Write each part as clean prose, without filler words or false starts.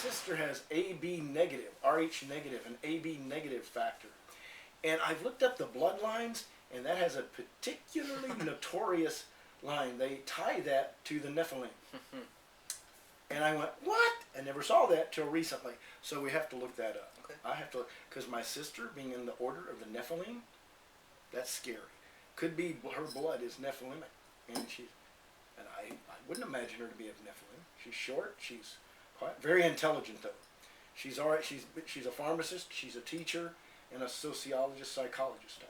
sister has AB negative, RH negative, and AB negative factor. And I've looked up the bloodlines, and that has a particularly notorious line. They tie that to the Nephilim. And I went, what? I never saw that till recently. So we have to look that up. Okay. I have to, because my sister being in the order of the Nephilim, that's scary. Could be her blood is Nephilimic. And I wouldn't imagine her to be of Nephilim. She's short. She's quite very intelligent though. She's all right. She's a pharmacist. She's a teacher and a sociologist, psychologist type.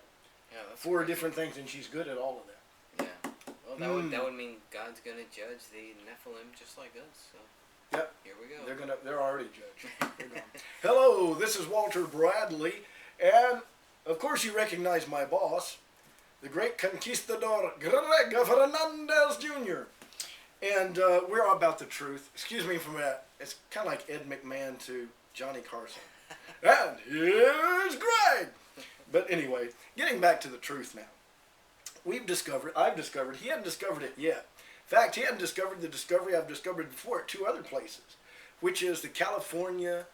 Yeah, that's 4 different things, and she's good at all of that. Yeah. Well, that would mean God's gonna judge the Nephilim just like us. So. Yep. Here we go. They're already judged. Hello, this is Walter Bradley, and of course you recognize my boss, the great conquistador Greg Fernandez Jr. And we're all about the truth. Excuse me for that. It's kind of like Ed McMahon to Johnny Carson. And here's Greg. But anyway, getting back to the truth now. I've discovered, he hadn't discovered it yet. In fact, he hadn't discovered the discovery I've discovered before at 2 other places, which is the California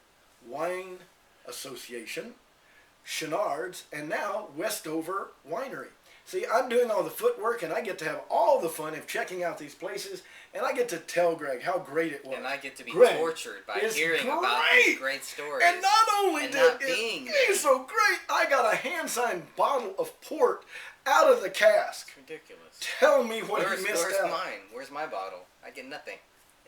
Wine Association, Chouinard's, and now Westover Winery. See, I'm doing all the footwork, and I get to have all the fun of checking out these places, and I get to tell Greg how great it was. And I get to be Greg tortured by hearing about these great stories. And not only did it so great, I got a hand-signed bottle of port out of the cask. It's ridiculous. Tell me what he missed out. Where's mine? Where's my bottle? I get nothing.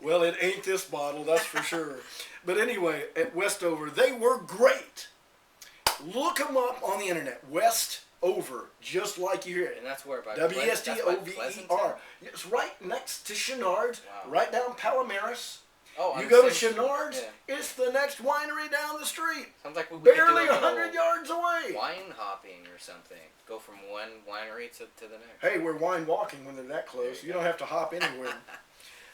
Well, it ain't this bottle, that's for sure. But anyway, at Westover, they were great. Look them up on the internet. Westover, just like you hear it. And that's where by Westover. It's right next to Chouinard's, right down Palomares. Oh, you go to Chouinard's, it's the next winery down the street. Sounds like we barely 100 yards away. Wine hopping or something. Go from one winery to the next. Hey, we're wine walking when they're that close. You don't have to hop anywhere.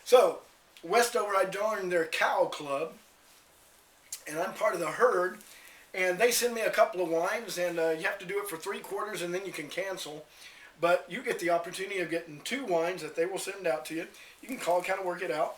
So, Westover, I joined their cow club, and I'm part of the herd. And they send me a couple of wines, and you have to do it for 3 quarters, and then you can cancel. But you get the opportunity of getting 2 wines that they will send out to you. You can call, kind of work it out.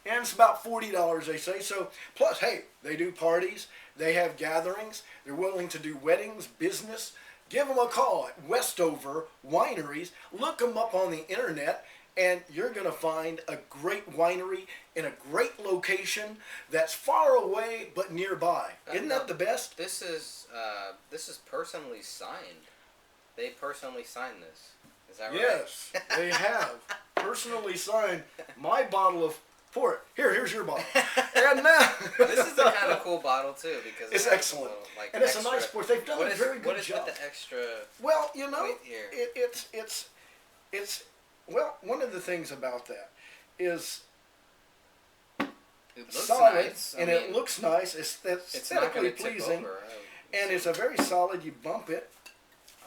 And it's about $40, they say. So, plus, hey, they do parties. They have gatherings. They're willing to do weddings, business. Give them a call at Westover Wineries. Look them up on the internet, and you're going to find a great winery in a great location that's far away but nearby. Isn't that the best? This is personally signed. They personally signed this. Is that right? Yes, they have personally signed my bottle of port. Here's your bottle. And now this is a kind of cool bottle too because it's excellent. Little, like, and it's a nice port. They've done a very good job. What is with the extra? Well, you know, it's well, one of the things about that is it looks solid, nice. and it looks nice. It's aesthetically pleasing, and it's a very solid. You bump it.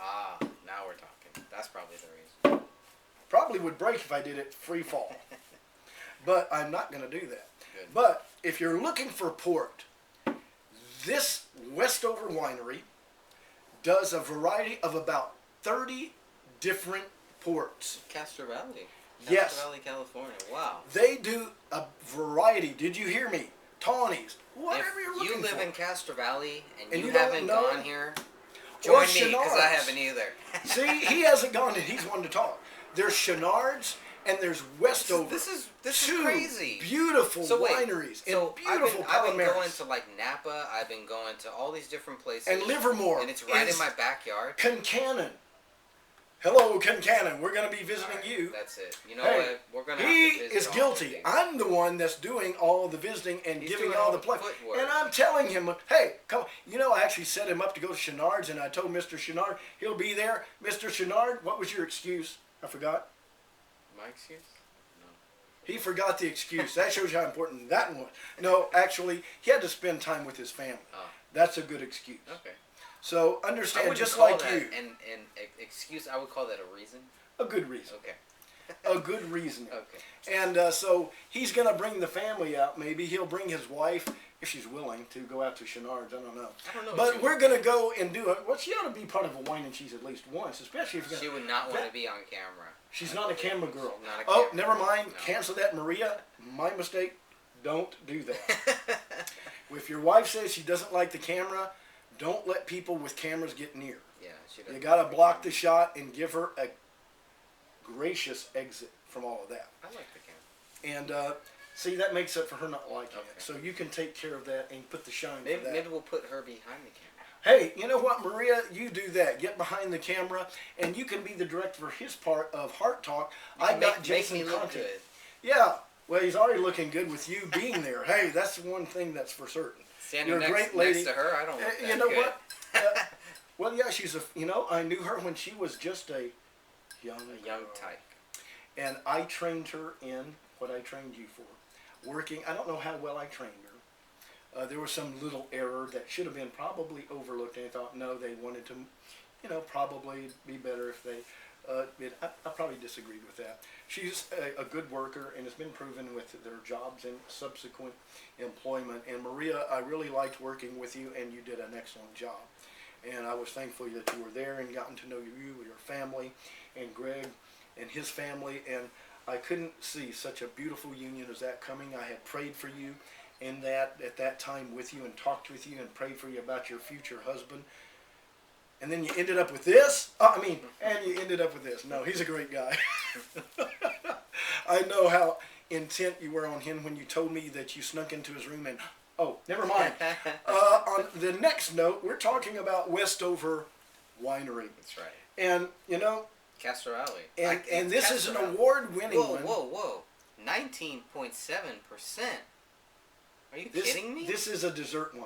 Ah, now we're talking. That's probably the reason. Probably would break if I did it free fall, but I'm not going to do that. Good. But if you're looking for port, this Westover Winery does a variety of about 30 different ports. Castro Valley. Yes. Castro Valley, California. Wow. They do a variety. Did you hear me? Tawnies. Whatever you're looking for. If you live in Castro Valley and you haven't gone here, join me because I haven't either. See, he hasn't gone and he's one to talk. There's Chouinard's and there's Westover. This is crazy. Beautiful wineries and beautiful Palomares. I've been going to like Napa. I've been going to all these different places. And Livermore. And it's right in my backyard. Concannon. Hello, Concannon. We're going to be visiting you. That's it. You know what? We're going to have to visit. He is guilty. I'm the one that's doing all the visiting and giving all the play. And I'm telling him, hey, come on. You know, I actually set him up to go to Chouinard's, and I told Mr. Chouinard he'll be there. Mr. Chouinard, what was your excuse? I forgot. My excuse? No. He forgot the excuse. That shows you how important that one was. No, actually, he had to spend time with his family. Oh. That's a good excuse. Okay. So understand, just like you. An excuse, I would call that a reason. A good reason. Okay. A good reason. Okay. And so he's going to bring the family out. Maybe he'll bring his wife, if she's willing, to go out to Chouinard's. I don't know. But we're going to go and do it. Well, she ought to be part of a wine and cheese at least once, especially if she would not want to be on camera. She's not a camera girl. Not a camera. Never mind. No. Cancel that, Maria. My mistake. Don't do that. If your wife says she doesn't like the camera, don't let people with cameras get near. Yeah, she doesn't. You got to block the shot and give her a gracious exit from all of that. I like the camera. And see, that makes up for her not liking Okay. it. So you can take care of that and put the shine Maybe, for that. maybe we'll put her behind the camera. Hey, you know what, Maria? You do that. Get behind the camera, and you can be the director for his part of Heart Talk. I got Jason make me look content. good. Yeah. Well, he's already looking good with you being there. Hey, that's one thing that's for certain. Standing You're a next, great lady. next to her, I don't look that You know good. what? Well, yeah, she's a. You know, I knew her when she was just a young young girl. tyke. And I trained her in what I trained you for. Working. I don't know how well I trained her. There was some little error that should have been probably overlooked, and I thought, no, they wanted to, you know, probably be better if they. I probably disagreed with that. She's a good worker, and it's been proven with their jobs and subsequent employment. And Maria, I really liked working with you, and you did an excellent job. And I was thankful that you were there and gotten to know you, your family, and Greg and his family. And I couldn't see such a beautiful union as that coming. I had prayed for you in that at that time with you and talked with you and prayed for you about your future husband. And then you ended up with this? And you ended up with this. No, he's a great guy. I know how intent you were on him when you told me that you snuck into his room and, oh, never mind. On the next note, we're talking about Westover Winery. That's right. And, you know. Castro Valley. And this is an award-winning one. Whoa. 19.7%. Are you kidding me? This is a dessert wine.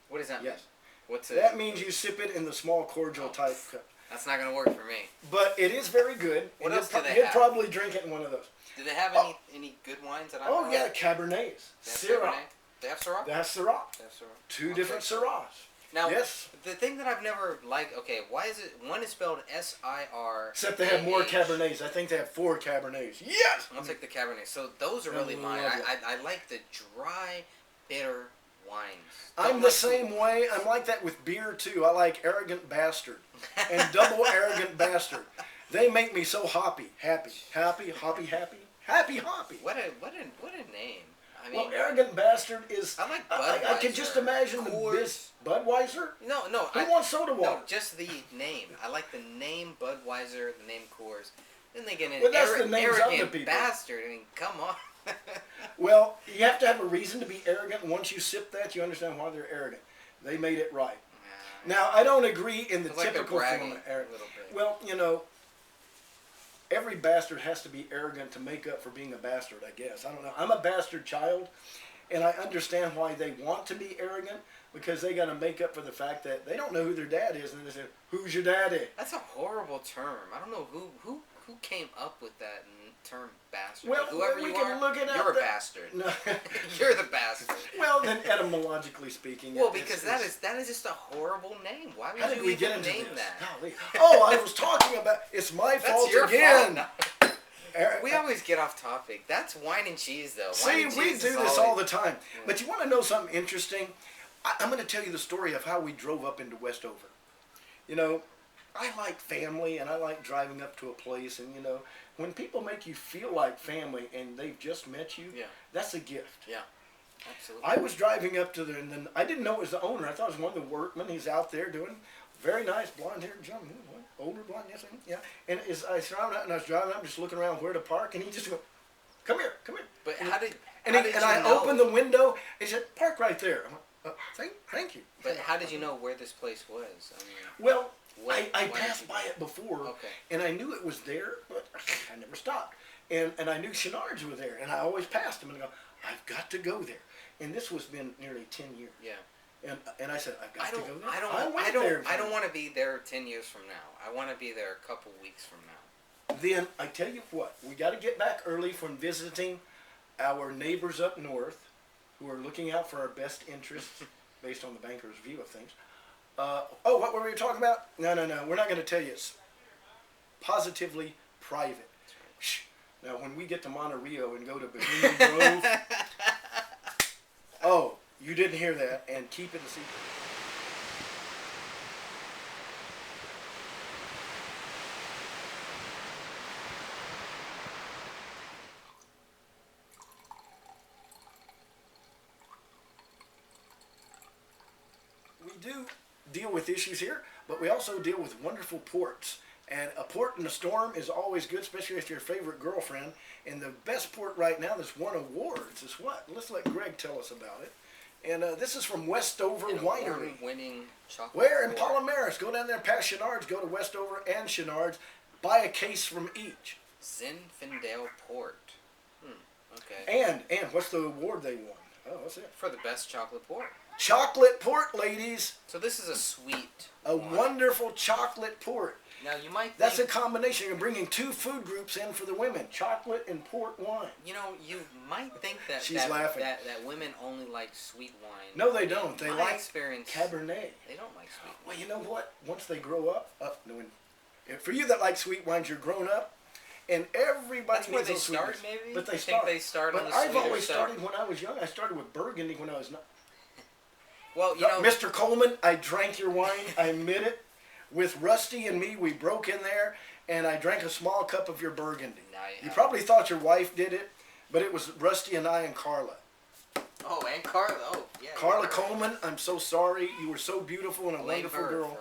What does that mean? Yes. What's it? That means you sip it in the small cordial type cup. That's not going to work for me. But it is very good. What and else do they you'd have? probably drink it in one of those. Do they have any good wines that I Oh, know yeah, of? Cabernets. They have Syrah. Cabernet? They have Syrah? That's Syrah. They have Syrah. Two Okay. different Syrahs. Now, yes. The thing that I've never liked, okay, why is it, one is spelled S-I-R. Except they have more Cabernets. I think they have 4 Cabernets. Yes! I'll take the Cabernet. So those are really mine. I like the dry, bitter wines. I'm the same way. I'm like that with beer, too. I like Arrogant Bastard and Double Arrogant Bastard. They make me so hoppy. Happy. Happy, hoppy, happy. Happy, hoppy. What a name. I mean, well, Arrogant Bastard is... I like Budweiser. I can just imagine Coors. Budweiser? No. Who wants soda water? No, just the name. I like the name Budweiser, the name Coors. Then they get an Well, that's the names of the arrogant people. bastard. I mean, come on. Well, you have to have a reason to be arrogant. And once you sip that, you understand why they're arrogant. They made it right. Now, I don't agree in the It's like typical they're form bragging of arrogance. a little bit. Well, you know, every bastard has to be arrogant to make up for being a bastard, I guess. I don't know. I'm a bastard child, and I understand why they want to be arrogant, because they got to make up for the fact that they don't know who their dad is, and they say, "Who's your daddy?" That's a horrible term. I don't know who came up with that term, bastard. Well, whoever we you can are, look it up. you're a bastard. No. You're the bastard. Well, then etymologically speaking. Well, because that is just a horrible name. Why would How did you we even get into name this? that? Golly. Oh, I was talking about. It's my fault That's your again. fault. We always get off topic. That's Whine and Cheese, though. See, Whine and we Cheese do is this always- all the time. But you want to know something interesting? I'm going to tell you the story of how we drove up into Westover. You know, I like family, and I like driving up to a place, and, you know, when people make you feel like family and they've just met you, that's a gift. Yeah, absolutely. I was driving up to there, and then I didn't know it was the owner. I thought it was one of the workmen. He's out there doing very nice blonde-haired gentleman. Older blonde, yes, yeah. And I surrounded, and I was driving up, just looking around where to park, and he just went, "Come here, come here." But how did I opened the window. He said, "Park right there." I'm like, "Thank you." But how did you know where this place was? I mean, well, What- I what passed did you by do? it before, Okay. and I knew it was there, but I never stopped. And I knew Chouinards were there, and I always passed them, and I go, "I've got to go there." And this was been nearly 10 years. Yeah. And I said, "I've got to go there." I don't want to be there 10 years from now. I want to be there a couple weeks from now. Then I tell you what, we got to get back early from visiting our neighbors up north, who are looking out for our best interests based on the banker's view of things. What were we talking about? No. We're not going to tell you. It's positively private. Shh. Now, when we get to Monterey and go to Bohemian Grove, oh, you didn't hear that, and keep it a secret. do deal with issues here, but we also deal with wonderful ports. And a port in a storm is always good, especially if your favorite girlfriend. And the best port right now that's won awards is what? Let's let Greg tell us about it. And this is from Westover Winery. Winning chocolate. Where? In Palomares. Go down there past Chouinard's. Go to Westover and Chouinard's. Buy a case from each. Zinfandel Port. Okay. And what's the award they won? Oh, what's it? For the best chocolate port. Chocolate port, ladies. So this is a sweet wine. Wonderful chocolate port. Now you might think, that's a combination. You're bringing two food groups in for the women: chocolate and port wine. You know, you might think that laughing. That women only like sweet wine. No, they don't. They like experience, Cabernet. They don't like sweet wine. Well, you know what? Once they grow up, for you that like sweet wines, you're grown up, and everybody That's where needs they those start, sweetness. maybe. But they think they start But on the I've sweeter always stuff. started when I was young. I started with Burgundy when I was not. Well, you know, Mr. Coleman, I drank your wine. I admit it. With Rusty and me, we broke in there, and I drank a small cup of your Burgundy. You probably thought your wife did it, but it was Rusty and I and Carla. Oh, and Carla. Oh, yeah. Carla Coleman, I'm so sorry. You were so beautiful and a wonderful girl.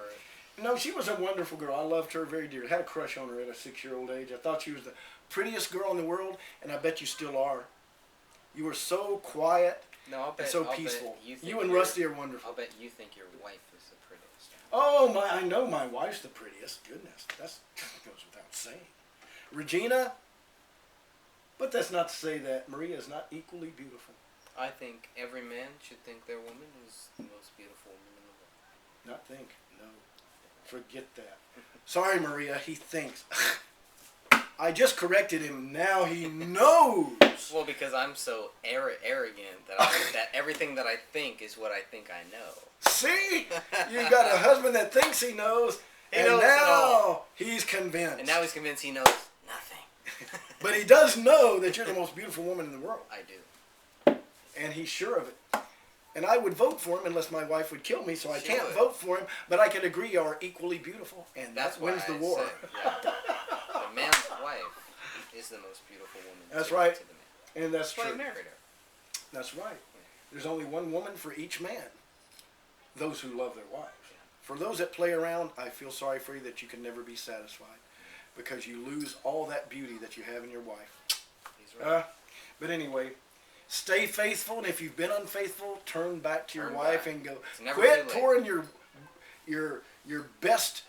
No, she was a wonderful girl. I loved her very dearly. I had a crush on her at a 6-year-old age. I thought she was the prettiest girl in the world, and I bet you still are. You were so quiet and so peaceful. You and Rusty are wonderful. I'll bet you think your wife is the prettiest. Oh, I know my wife's the prettiest. Goodness, that goes without saying. Regina, but that's not to say that Maria is not equally beautiful. I think every man should think their woman is the most beautiful woman in the world. Not think, no. Forget that. Sorry, Maria, he thinks. I just corrected him. Now he knows. Well, because I'm so arrogant that everything that I think is what I think I know. See? You got a husband that thinks he knows, and knows now he's convinced. And now he's convinced he knows nothing. But he does know that you're the most beautiful woman in the world. I do. And he's sure of it. And I would vote for him unless my wife would kill me, so I can't would. vote for him. But I can agree you are equally beautiful, and That's that wins the war. Said, yeah. The man's wife is the most beautiful woman. That's right. To the man. And that's why true. I married her. That's right. There's only one woman for each man. Those who love their wives. For those that play around, I feel sorry for you that you can never be satisfied, because you lose all that beauty that you have in your wife. He's right. But anyway, stay faithful, and if you've been unfaithful, turn back to your wife and go. Quit pouring your best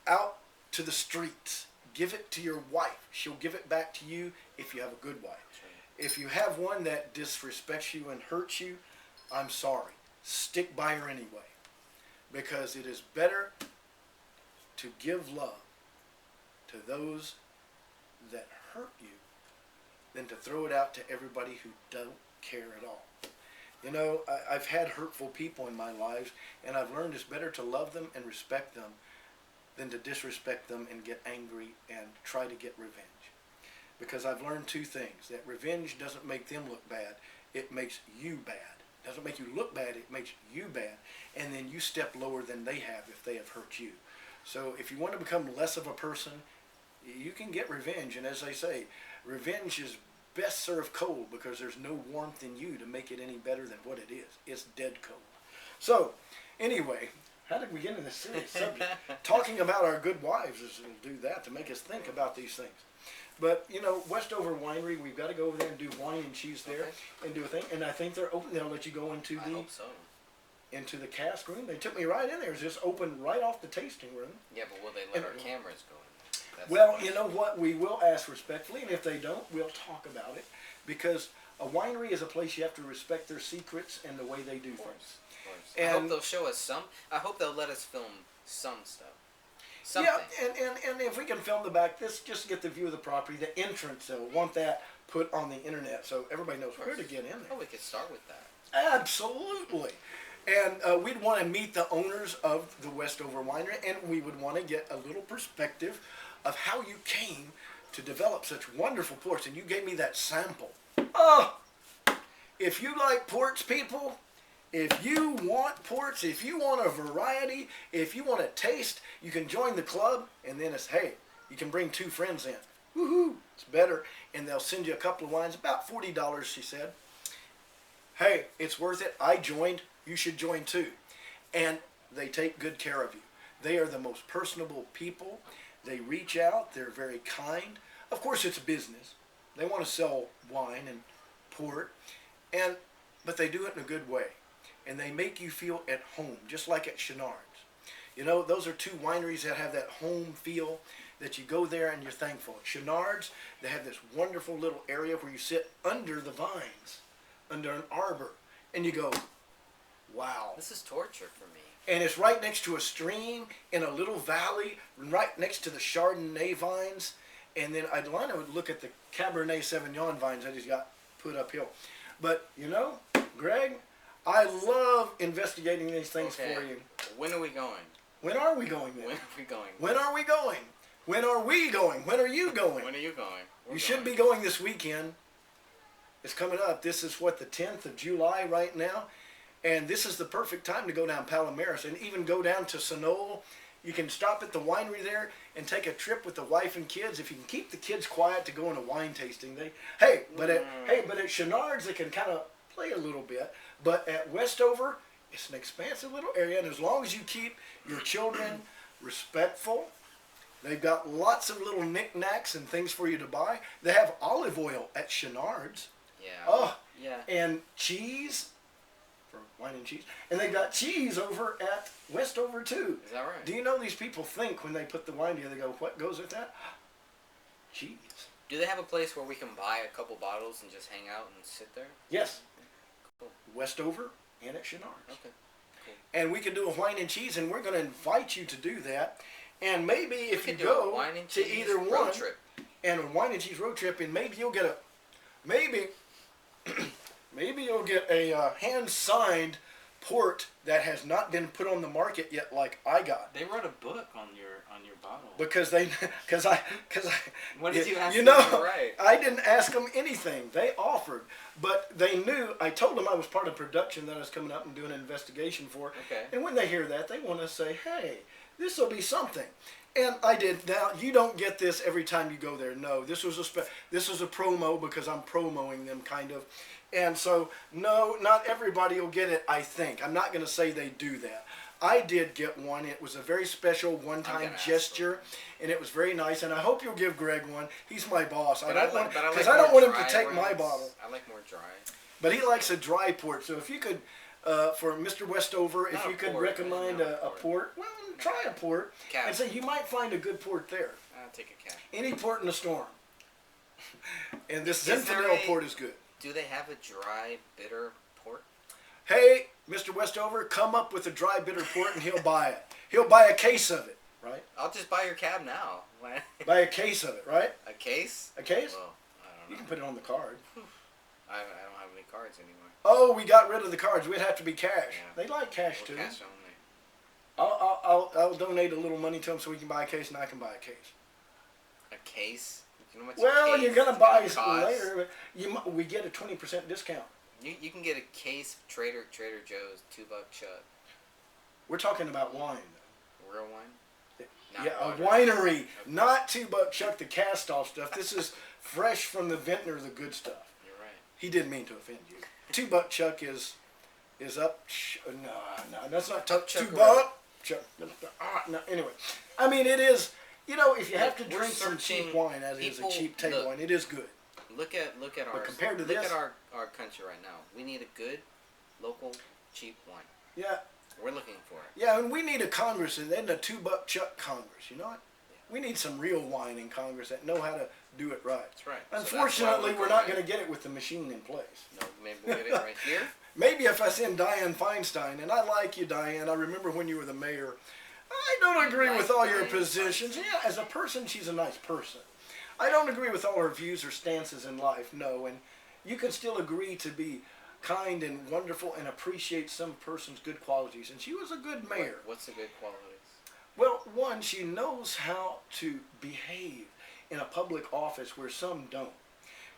out to the streets. Give it to your wife. She'll give it back to you if you have a good wife. Right. If you have one that disrespects you and hurts you, I'm sorry. Stick by her anyway, because it is better to give love to those that hurt you than to throw it out to everybody who don't care at all. You know, I've had hurtful people in my lives, and I've learned it's better to love them and respect them than to disrespect them and get angry and try to get revenge. Because I've learned two things: that revenge doesn't make them look bad, it makes you bad. It doesn't make you look bad, it makes you bad. And then you step lower than they have if they have hurt you. So if you want to become less of a person, you can get revenge. And as they say, revenge is best served cold, because there's no warmth in you to make it any better than what it is. It's dead cold. So, anyway, how did we get into this serious subject? Talking about our good wives will do that, to make us think about these things. But, you know, Westover Winery, we've got to go over there and do wine and cheese there and do a thing. And I think they're open. They'll let you go into into the cask room. They took me right in there. It's just open right off the tasting room. Yeah, but will they let our cameras go in there? Well, you know what? We will ask respectfully, and if they don't, we'll talk about it. Because a winery is a place you have to respect their secrets and the way they do things. Of course. And I hope they'll show us some. I hope they'll let us film some stuff. Something. Yeah, and if we can film the back, this just get the view of the property, the entrance. They'll want that put on the internet so everybody knows where to get in there. Oh, we could start with that. Absolutely. And we'd want to meet the owners of the Westover Winery, and we would want to get a little perspective of how you came to develop such wonderful ports. And you gave me that sample. Oh, if you like ports, people, if you want ports, if you want a variety, if you want a taste, you can join the club, and then it's, hey, you can bring 2 friends in. Woohoo! It's better. And they'll send you a couple of wines, about $40, she said. Hey, it's worth it. I joined. You should join too. and they take good care of you. They are the most personable people. They reach out. They're very kind. Of course, it's a business. They want to sell wine and port, but they do it in a good way. And they make you feel at home, just like at Chouinard's. You know, those are two wineries that have that home feel that you go there and you're thankful. At Chouinard's, they have this wonderful little area where you sit under the vines, under an arbor, and you go, wow. This is torture for me. And it's right next to a stream in a little valley, right next to the Chardonnay vines. And then I'd want to look at the Cabernet Sauvignon vines that he's got put uphill. But, you know, Greg, I love investigating these things for you. When are we going? When are we going then? When are we going? When are we going? When are we going? When are you going? When are you going? You should be going this weekend. It's coming up. This is what, the 10th of July right now? And this is the perfect time to go down Palomares and even go down to Sonol. You can stop at the winery there and take a trip with the wife and kids. If you can keep the kids quiet to go on a wine tasting, but at Chouinard's they can kind of play a little bit. But at Westover, it's an expansive little area, and as long as you keep your children respectful, they've got lots of little knickknacks and things for you to buy. They have olive oil at Chouinard's. Yeah. Oh, yeah. And cheese for wine and cheese. And they've got cheese over at Westover too. Is that right? Do you know these people think when they put the wine together, they go, what goes with that? Cheese. Do they have a place where we can buy a couple bottles and just hang out and sit there? Yes. Cool. Westover and at Chouinard's. Okay. Cool. And we can do a wine and cheese, and we're going to invite you to do that. And maybe if you do go a wine and to cheese either road one trip. and a wine and cheese road trip, and maybe you'll get a hand-signed port that has not been put on the market yet, like I got. They wrote a book on your bottle. What did you ask you them know, to write? I didn't ask them anything. They offered, but they knew. I told them I was part of production that I was coming up and doing an investigation for. Okay. And when they hear that, they want to say, "Hey, this will be something." And I did. Now you don't get this every time you go there. No, this was a promo because I'm promoting them kind of. And so, no, not everybody will get it, I think. I'm not going to say they do that. I did get one. It was a very special one-time gesture, and it was very nice. And I hope you'll give Greg one. He's my boss. I don't want him to take my bottle. I like more dry. But he likes a dry port. So if you could, for Mr. Westover, if you could recommend a port, well, try a port. And say you might find a good port there. I'll take a cap. Any port in the storm. And this Zinfandel port is good. Do they have a dry, bitter port? Hey, Mr. Westover, come up with a dry, bitter port and he'll buy it. He'll buy a case of it, right? I'll just buy your cab now. Buy a case of it, right? A case? A case? Well, I don't know. You can put it on the card. I don't have any cards anymore. Oh, we got rid of the cards. We'd have to be cash. Yeah. They like cash too. Cash only. I'll donate a little money to them so we can buy a case and I can buy a case. A case? You know what's Well, a case you're gonna buy cost? later. We get a 20% discount. You can get a case of Trader Joe's $2 shut. We're talking about wine. Real wine? Not Yeah, water. a winery, okay. Not $2 chuck the cast off stuff. This is fresh from the vintner, the good stuff. You're right. He didn't mean to offend you. $2 chuck is up. No, that's not $2 chuck. No, anyway, I mean it is. You know, if you have to drink some cheap wine, as is a cheap table wine, it is good. Look at our. But compared to look this, at our country right now. We need a good, local, cheap wine. Yeah. We're looking for it. Yeah, and we need a Congress, and then a $2 chuck Congress. You know what? Yeah. We need some real wine in Congress that know how to do it right. That's right. Unfortunately, we're not going to get it with the machine in place. No, maybe we'll get it right here. Maybe if I send Dianne Feinstein, and I like you, Dianne. I remember when you were the mayor. I don't agree with all your positions. Yeah, as a person, she's a nice person. I don't agree with all her views or stances in life, no. And you can still agree to be kind and wonderful and appreciate some person's good qualities. And she was a good mayor. What's the good qualities? Well, one, she knows how to behave in a public office where some don't.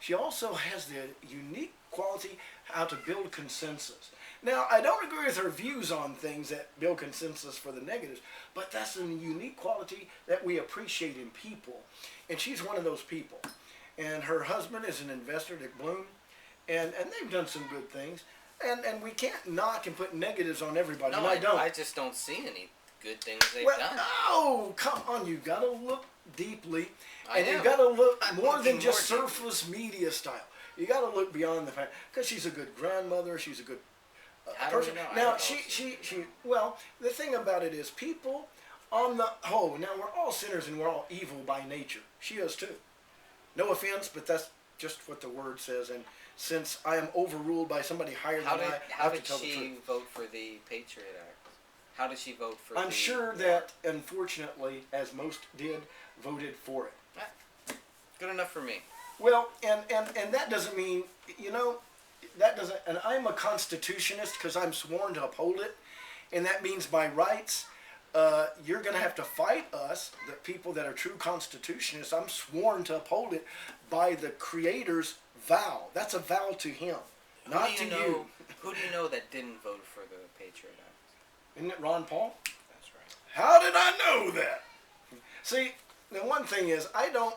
She also has the unique quality how to build consensus. Now, I don't agree with her views on things that build consensus for the negatives, but that's a unique quality that we appreciate in people. And she's one of those people. And her husband is an investor, Dick Bloom, and they've done some good things. and we can't knock and put negatives on everybody. No, and I don't. I just don't see any good things they've well, done. oh, come on! You got to look deeply, I and you am. got to look I'm more than looking just more surface media style. You got to look beyond the fact because she's a good grandmother. She's a good How do person. you know? I Now don't know she. Well, the thing about it is, people on the whole. Now we're all sinners and we're all evil by nature. She is too. No offense, but that's just what the word says. And since I am overruled by somebody higher How than did, I how have to did tell the she truth. vote for the Patriot Act? How did she vote for I'm the sure war? that, unfortunately, as most did, voted for it. Good enough for me. Well, and that doesn't mean, that doesn't, and I'm a constitutionist because I'm sworn to uphold it, and that means by rights, you're going to have to fight us, the people that are true constitutionists. I'm sworn to uphold it by the Creator's vow. That's a vow to Him, not to you. Who do you know that didn't vote for the Patriot Act? Isn't it Ron Paul? That's right. How did I know that? See, the one thing is, I know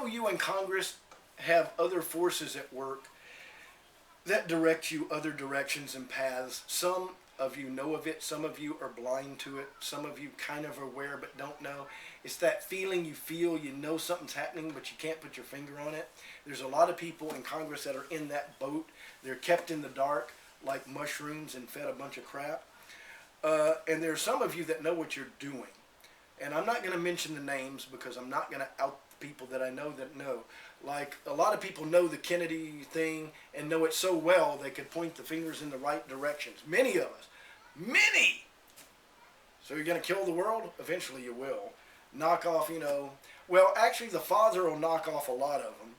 you in Congress have other forces at work that direct you other directions and paths. Some of you know of it. Some of you are blind to it. Some of you kind of are aware but don't know. It's that feeling you feel, you know something's happening, but you can't put your finger on it. There's a lot of people in Congress that are in that boat. They're kept in the dark like mushrooms and fed a bunch of crap. And there's some of you that know what you're doing. And I'm not going to mention the names because I'm not going to out the people that I know that know. Like, a lot of people know the Kennedy thing and know it so well they could point the fingers in the right directions. Many of us. Many! So you're going to kill the world? Eventually you will. Knock off, well, actually the Father will knock off a lot of them.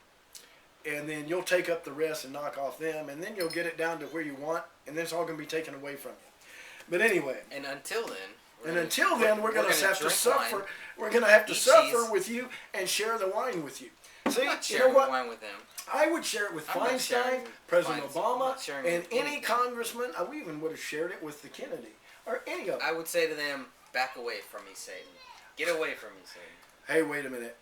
And then you'll take up the rest and knock off them. And then you'll get it down to where you want. And then it's all going to be taken away from you. But anyway. And until then... we're going to have to suffer. Wine, we're going to have to suffer cheese. with you and share the wine with you. See, I'm not you know sharing what? wine with them. I would share it with I'm not sharing Feinstein, with President Feinstein. I'm Obama, not sharing and with any anything. congressman. We even would have shared it with the Kennedy or any of them. I would say to them, back away from me, Satan. Get away from me, Satan. Hey, wait a minute.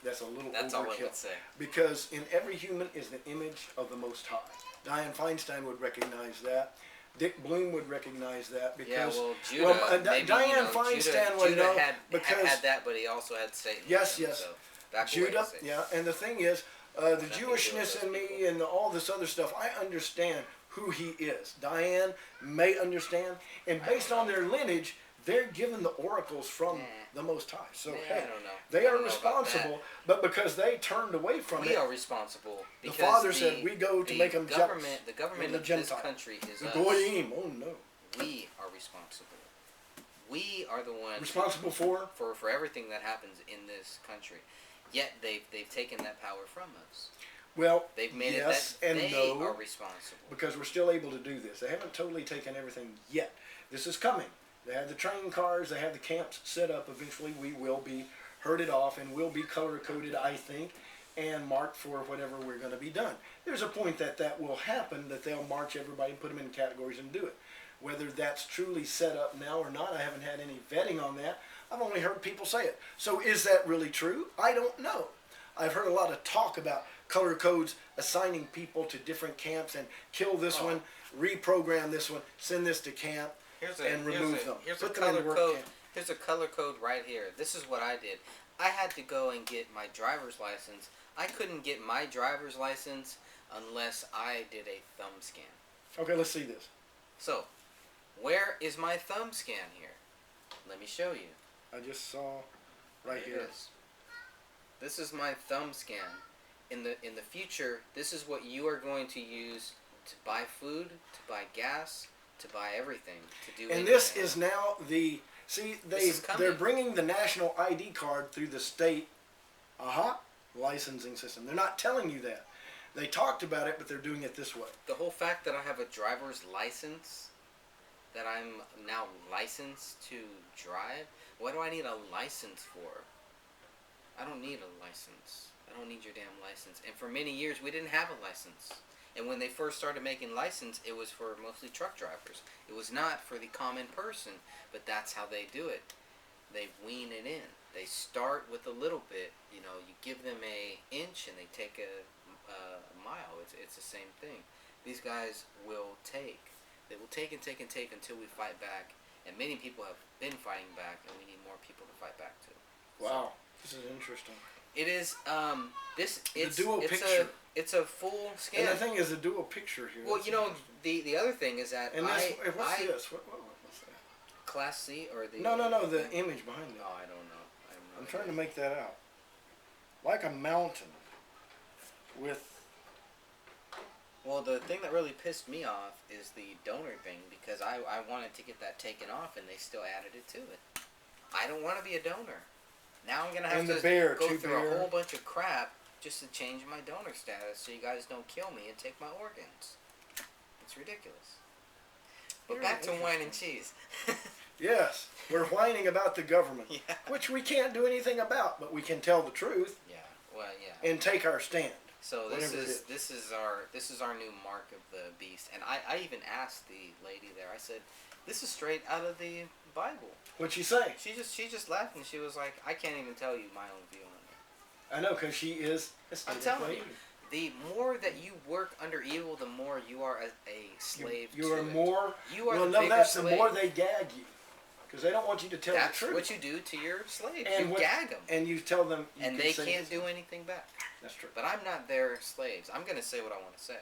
That's a little That's all I overkill. would say. Because in every human is the image of the Most High. Dianne Feinstein would recognize that. Dick Bloom would recognize that because Judah, Dianne Feinstein would Judah know had that, but he also had Satan. Yes, with him, yes. So back Judah, away, Satan. yeah, and the thing is, the Nothing to do Jewishness with in those me people. and all this other stuff, I understand who he is. Diane may understand, and based on their lineage, they're given the oracles from the Most High. So I hey, don't know. they I are don't know about responsible, but because they turned away from We it, are responsible. the Because Father said, "We go to make them jealous." The government the of this Gentile. country is The us. Goyim, oh no, We are responsible. We are the ones responsible for. for everything that happens in this country. Yet they've taken that power from us. Well, They've made yes it that and they no, are responsible. because we're still able to do this. They haven't totally taken everything yet. This is coming. They have the train cars. They have the camps set up. Eventually, we will be herded off and will be color-coded, I think, and marked for whatever we're going to be done. There's a point that will happen, that they'll march everybody and put them in categories and do it. Whether that's truly set up now or not, I haven't had any vetting on that. I've only heard people say it. So is that really true? I don't know. I've heard a lot of talk about color codes assigning people to different camps and kill this one, reprogram this one, send this to camp, and remove them. Here's Put a them in color work code. camp. Here's a color code right here. This is what I did. I had to go and get my driver's license. I couldn't get my driver's license unless I did a thumb scan. Okay, let's see this. So, where is my thumb scan here? Let me show you. I just saw right Here here. it is. This is my thumb scan. In the future, this is what you are going to use to buy food, to buy gas, to buy everything, to do And anything. this is now they're coming. bringing the national ID card through the state licensing system. They're not telling you that. They talked about it, but they're doing it this way. The whole fact that I have a driver's license, that I'm now licensed to drive, what do I need a license for? I don't need a license. I don't need your damn license. And for many years, we didn't have a license. And when they first started making license, it was for mostly truck drivers. It was not for the common person, but that's how they do it. They wean it in. They start with a little bit. You know, you give them an inch and they take a mile. It's the same thing. these guys will take. They will take and take and take until we fight back. And many people have been fighting back, and we need more people to fight back too. Wow, this is interesting. It is. It's a full scan. And the thing is, a dual picture here. Well, the other thing is that and what's this? What's that? Class C or the. No, the image behind it. Oh, I don't know. I'm trying to make that out. Like a mountain with. Well, the thing that really pissed me off is the donor thing, because I wanted to get that taken off, and they still added it to it. I don't want to be a donor. Now I'm gonna have to go through a whole bunch of crap just to change my donor status so you guys don't kill me and take my organs. It's ridiculous. But back to wine and cheese. Yes, we're whining about the government, Yeah. which we can't do anything about, but we can tell the truth. Yeah. Well, yeah. And take our stand. So this is our new mark of the beast. And I even asked the lady there. I said, "This is straight out of the Bible." What'd she say? She just laughed, and she was like, "I can't even tell you my own view on it." I know, because she is a I'm telling you, the more that you work under evil, the more you are a slave to it. You are more. You are well, the bigger slave. The more they gag you. Because they don't want you to tell the truth. That's what you do to your slaves. And you gag them. And you tell them. And they can't do anything back. That's true. But I'm not their slaves. I'm going to say what I want to say.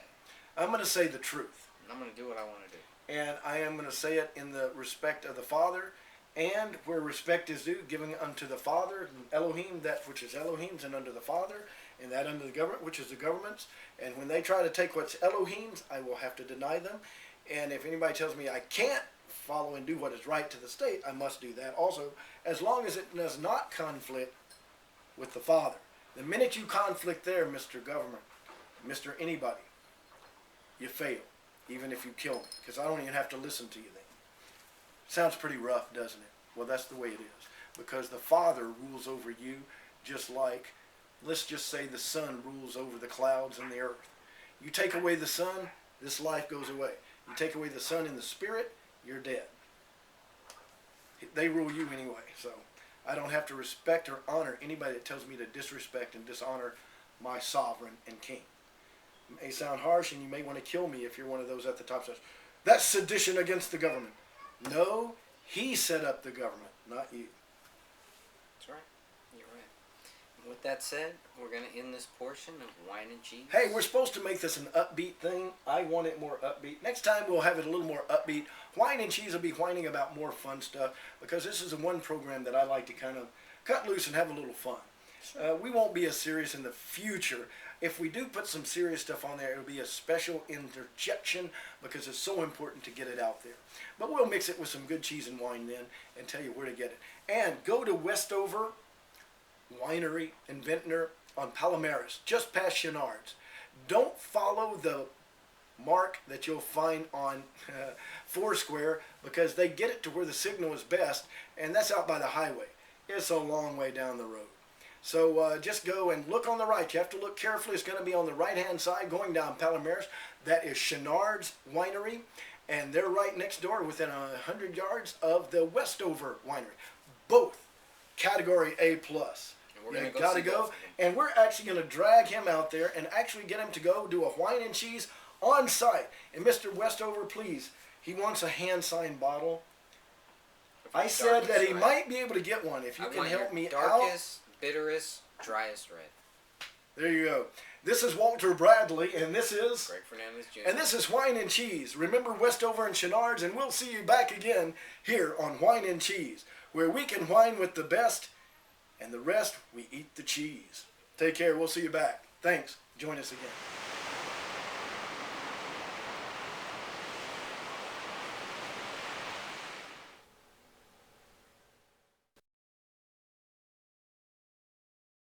I'm going to say the truth. And I'm going to do what I want to do. And I am going to say it in the respect of the Father, and where respect is due, giving unto the Father, Elohim, that which is Elohim's, and unto the Father, and that unto the government, which is the government's. And when they try to take what's Elohim's, I will have to deny them. And if anybody tells me I can't follow and do what is right to the state, I must do that also, as long as it does not conflict with the Father. The minute you conflict there, Mr. Government, Mr. Anybody, you fail, even if you kill me, because I don't even have to listen to you then. Sounds pretty rough, doesn't it? Well, that's the way it is, because the Father rules over you just like, let's just say the sun rules over the clouds and the earth. You take away the sun, this life goes away. You take away the sun and the spirit, you're dead. They rule you anyway, so I don't have to respect or honor anybody that tells me to disrespect and dishonor my sovereign and king. It may sound harsh, and you may want to kill me if you're one of those at the top says, that's sedition against the government. No, he set up the government, not you. That's right. You're right. With that said, we're going to end this portion of Wine and Cheese. Hey, we're supposed to make this an upbeat thing. I want it more upbeat. Next time we'll have it a little more upbeat. Wine and Cheese will be whining about more fun stuff, because this is the one program that I like to kind of cut loose and have a little fun. Sure. We won't be as serious in the future. If we do put some serious stuff on there, it'll be a special interjection, because it's so important to get it out there. But we'll mix it with some good cheese and wine then and tell you where to get it. And go to Westover Winery and Vintner on Palomares, just past Chouinard's. Don't follow the mark that you'll find on Foursquare, because they get it to where the signal is best, and that's out by the highway. It's a long way down the road. So just go and look on the right. You have to look carefully. It's going to be on the right-hand side going down Palomares. That is Chouinard's Winery, and they're right next door within 100 yards of the Westover Winery. Both category A+. We're got to go, and we're actually going to drag him out there and actually get him to go do a wine and cheese on site. And Mr. Westover, please, he wants a hand-signed bottle. I said that he might be able to get one if you can help me out. Darkest, bitterest, driest red. There you go. This is Walter Bradley, and this is Greg Fernandez Jr. And this is Wine and Cheese. Remember Westover and Chouinard's, and we'll see you back again here on Wine and Cheese, where we can wine with the best, and the rest we eat the cheese. Take care. We'll see you back. Thanks. Join us again.